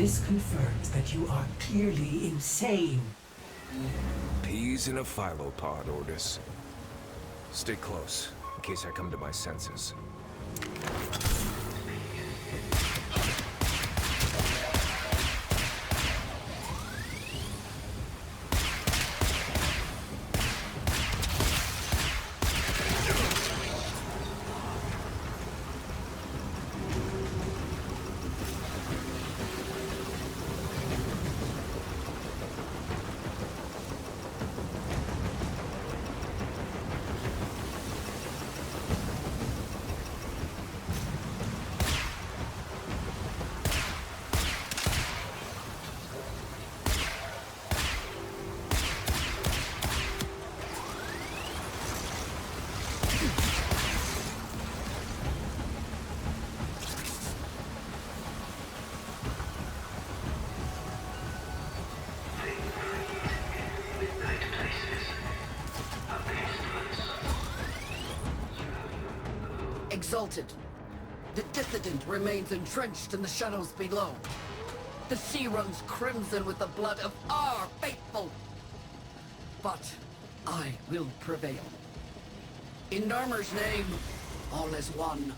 This confirms that you are clearly insane. Peas in a phylopod, Ordis. Stay close, in case I come to my senses. Exalted. The dissident remains entrenched in the shadows below. The sea runs crimson with the blood of our faithful. But I will prevail. In Narmer's name, all is one.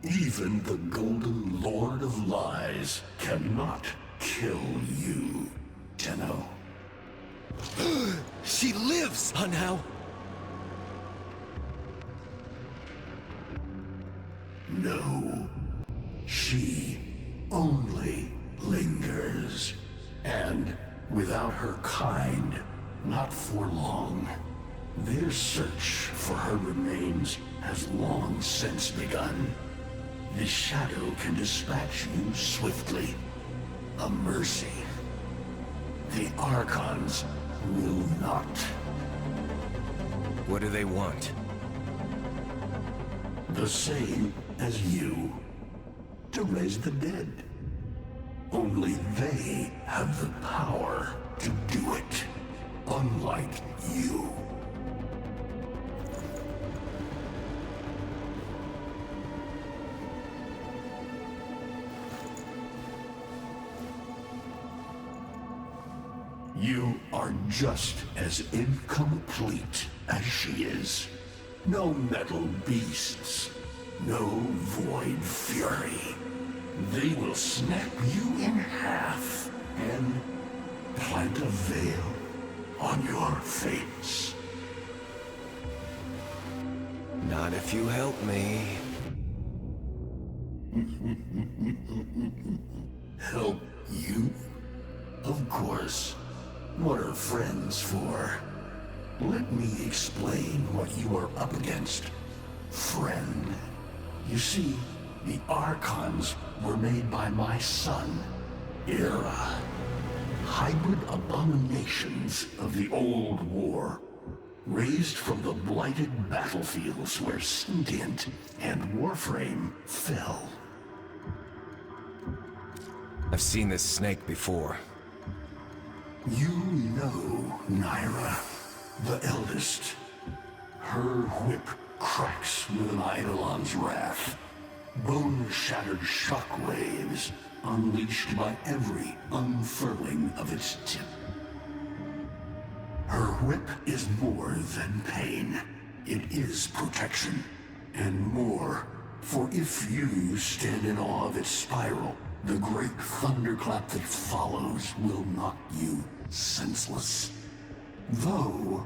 Even the Golden Lord of Lies cannot kill you, Tenno. She lives, somehow. No. She only lingers. And without her kind, not for long. Their search for her remains has long since begun. The shadow can dispatch you swiftly. A mercy. The Archons will not. What do they want? The same as you. To raise the dead. Only they have the power to do it. Unlike you. You are just as incomplete as she is. No metal beasts, no void fury. They will snap you in half and plant a veil on your face. Not if you help me. Help you? Of course. What are friends for? Let me explain what you are up against, friend. You see, the Archons were made by my son, Era. Hybrid abominations of the old war, raised from the blighted battlefields where Sentient and Warframe fell. I've seen this snake before. You know Naira, the eldest. Her whip cracks with an Eidolon's wrath. Bone-shattered shockwaves unleashed by every unfurling of its tip. Her whip is more than pain. It is protection. And more. For if you stand in awe of its spiral, the great thunderclap that follows will knock you senseless. Though,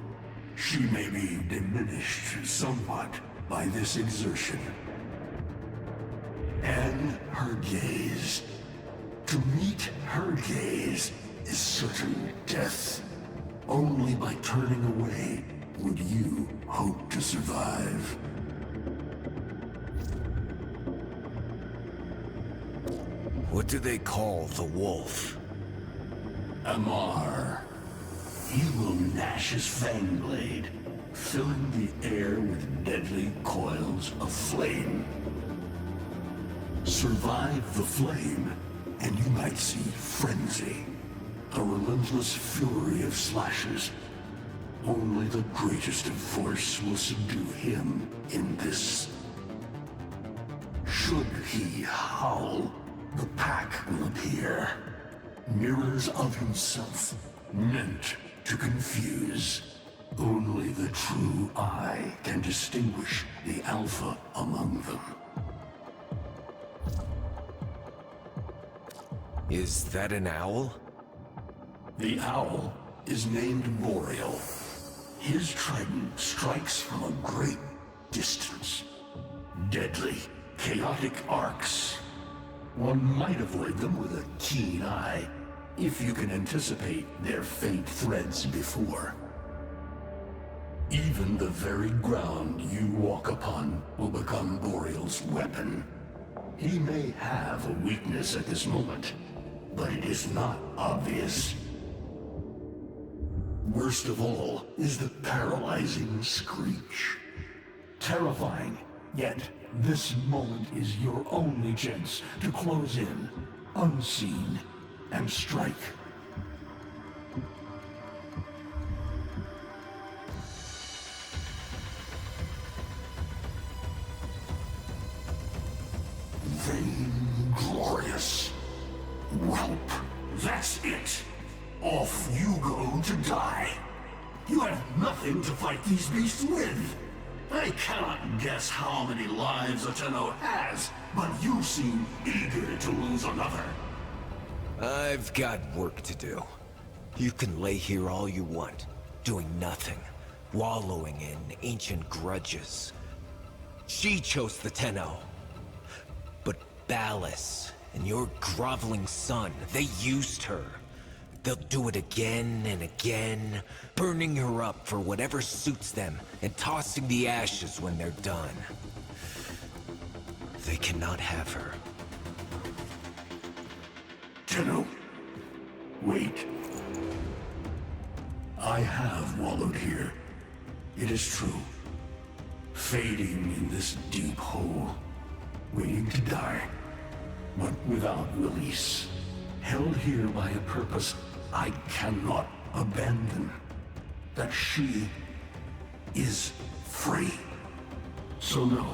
she may be diminished somewhat by this exertion. And her gaze. To meet her gaze is certain death. Only by turning away would you hope to survive. What do they call the wolf? Amar. He will gnash his fang blade, filling the air with deadly coils of flame. Survive the flame, and you might see frenzy. A relentless fury of slashes. Only the greatest of force will subdue him in this. Should he howl, the pack will appear. Mirrors of himself, meant to confuse. Only the true eye can distinguish the alpha among them. Is that an owl? The owl is named Boreal. His trident strikes from a great distance. Deadly, chaotic arcs. One might avoid them with a keen eye, if you can anticipate their faint threads before. Even the very ground you walk upon will become Boreal's weapon. He may have a weakness at this moment, but it is not obvious. Worst of all is the paralyzing screech. Terrifying, yet this moment is your only chance to close in, unseen, and strike. Vainglorious. Whelp, that's it. Off you go to die. You have nothing to fight these beasts with. I cannot guess how many lives Oteno has, but you seem eager to lose another. I've got work to do. You can lay here all you want, doing nothing, wallowing in ancient grudges. She chose the Tenno. But Ballas and your groveling son, they used her. They'll do it again and again, burning her up for whatever suits them and tossing the ashes when they're done. They cannot have her. Tenno, wait. I have wallowed here. It is true. Fading in this deep hole, waiting to die, but without release. Held here by a purpose I cannot abandon. That she is free. So no,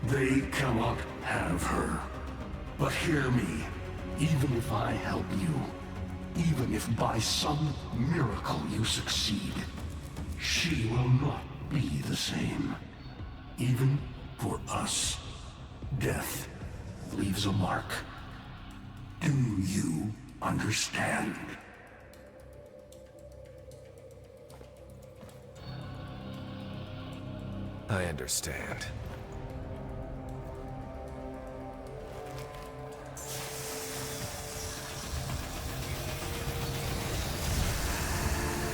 they cannot have her. But hear me, even if I help you, even if by some miracle you succeed, she will not be the same. Even for us, death leaves a mark. Do you understand? I understand.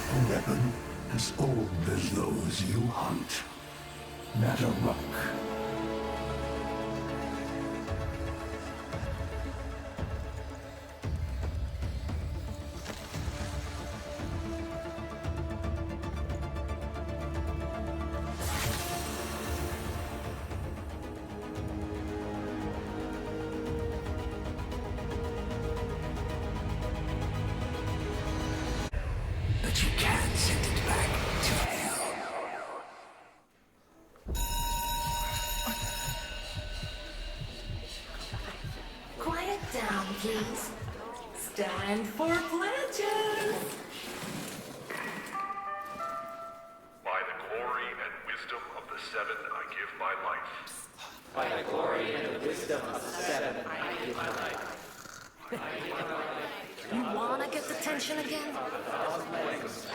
A weapon as old as those you hunt. Nataruk. But you can't send it back to hell. Quiet down, please. Stand for pledges. wisdom of the seven, I give my life. By the glory and the wisdom of the seven, I give my life. You wanna get the tension again?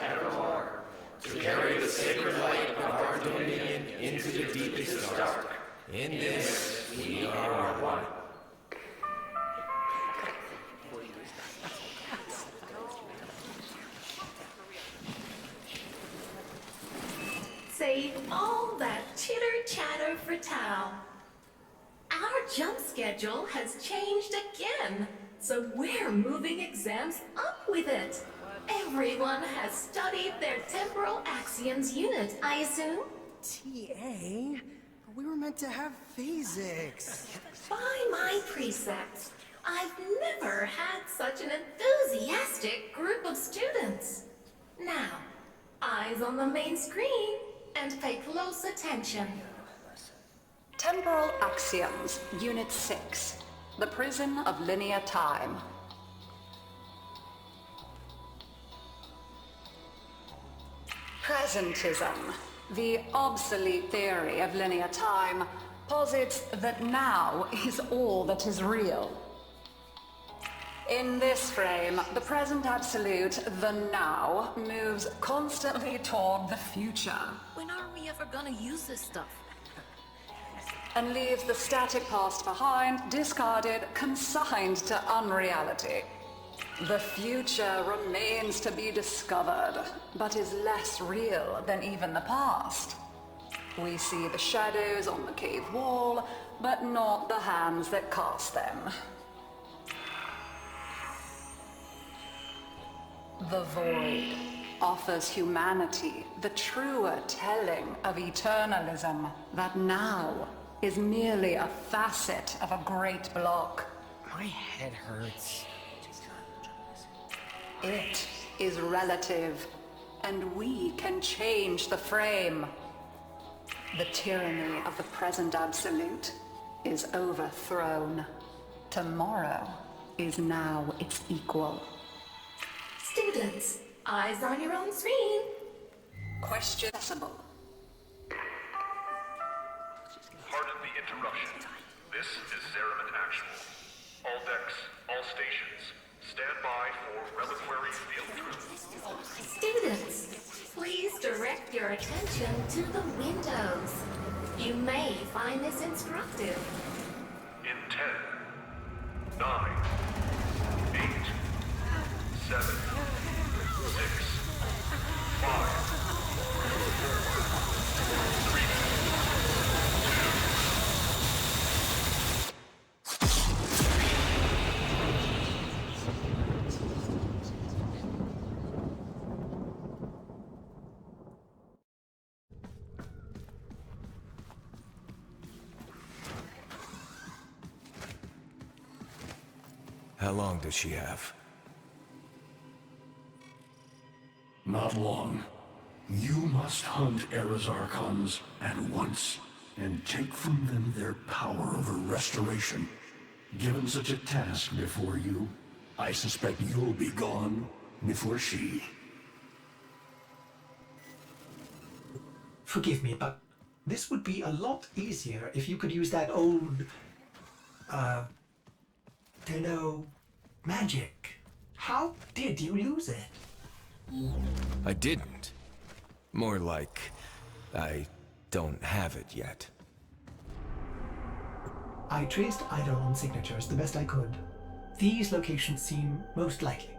Evermore, to carry the sacred light of our dominion into the deepest dark. In this, we are one. Save all that chitter-chatter for Tao. Our jump schedule has changed again, so we're moving exams up with it. Everyone has studied their temporal axioms unit, I assume? TA? We were meant to have physics. By my precepts, I've never had such an enthusiastic group of students. Now, eyes on the main screen and pay close attention. Temporal Axioms, Unit 6. The Prison of Linear Time. Presentism, the obsolete theory of linear time, posits that now is all that is real. In this frame, the present absolute, the now, moves constantly toward the future. When are we ever gonna use this stuff? And leaves the static past behind, discarded, consigned to unreality. The future remains to be discovered, but is less real than even the past. We see the shadows on the cave wall, but not the hands that cast them. The void offers humanity the truer telling of eternalism, that now is merely a facet of a great block. My head hurts. It is relative, and we can change the frame. The tyranny of the present absolute is overthrown. Tomorrow is now its equal. Students, eyes on your own screen. Question accessible. Pardon the interruption. This is Zeraman Actual. All decks, all stations, stand by for reliquary field trip. Students, please direct your attention to the windows. You may find this instructive. In 10, 9, 8, 7, 6, 5, 4, 3, How long does she have? Not long. You must hunt Era's Archons at once, and take from them their power over restoration. Given such a task before you, I suspect you'll be gone before she. Forgive me, but this would be a lot easier if you could use that old, magic. How did you lose it? I didn't. More like, I don't have it yet. I traced Eidolon signatures the best I could. These locations seem most likely.